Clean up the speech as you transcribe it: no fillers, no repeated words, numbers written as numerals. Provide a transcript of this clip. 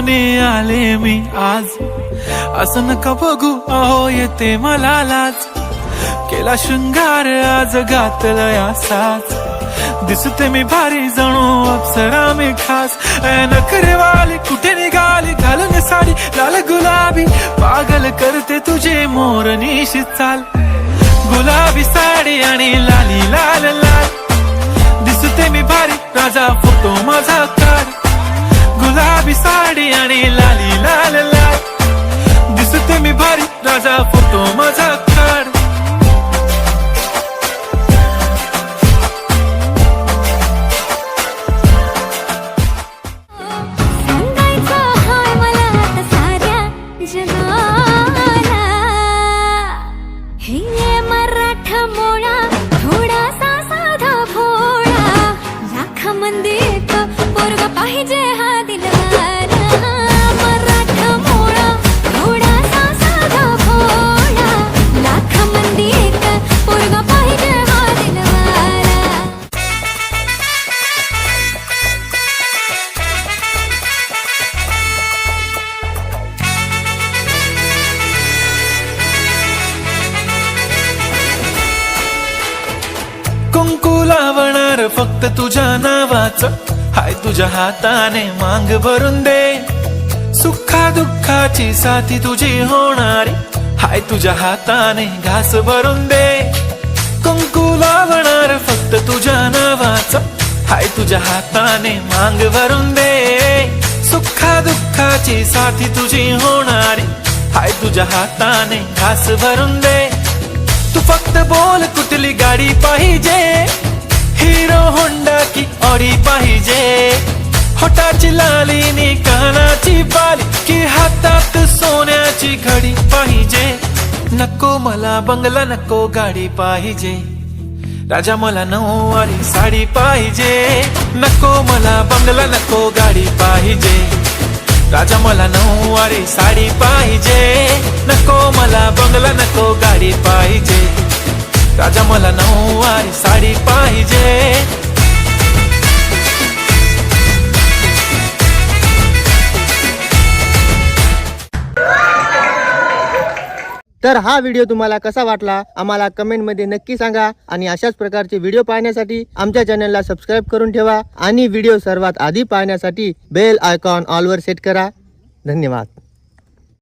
घेऊन आले मी आज. असं नका बघू अहो येते मला लाज. केला शृंगार आज घातलाय असाच. दिसते मी भारी जणू अप्सरा मी खास. नखरेवाली कुठे निघाली घालून साडी लाल गुलाबी. पागल करते तुझे मोरनीशी चाल. गुलाबी साडी आणि लाली लाल लाल. दिसते मी भारी राजा फोटो माझा काढ. गुलाबी साडी आणि लाली लाल लाल. दिसते मी भारी राजा फोटो माझा काढ. कुंकू लावणार फक्त तुझ्या नावाचं. हाय तुझ्या हाताने मांग भरून दे. सुखा दुःखाची साथी तुझी होणारी. हाय तुझ्या हाताने घास भरून दे. कुंकू लावणार फक्त तुझ्या नावाचं. हाय तुझ्या हाताने मांग भरून दे. सुखा दुःखाची साथी तुझी होणारी. हाय तुझ्या हाताने घास भरून दे. तू फक्त बोल कुठली गाडी पाहिजे. हिरो होंडा की ऑडी पाहिजे. होटाची लाली नी कानाची बाली की हातात सोन्याची घडी पाहिजे. नको मला बंगला नको गाडी पाहिजे. राजा मला नऊवारी साडी पाहिजे. नको मला बंगला नको गाडी पाहिजे. राजा मला नऊवारी साडी पाहिजे. नको मला बंगला नको गाडी पाहिजे. राजा मला नऊवारी साडी पाहिजे. तर हा व्हिडिओ तुम्हाला कसा वाटला आम्हाला कमेंट मध्ये नक्की सांगा. आणि अशाच प्रकारचे व्हिडिओ पाहण्यासाठी आमच्या चॅनलला सबस्क्राईब करून ठेवा. आणि व्हिडिओ सर्वात आधी पाहण्यासाठी बेल आयकॉन ऑल वर सेट करा. धन्यवाद.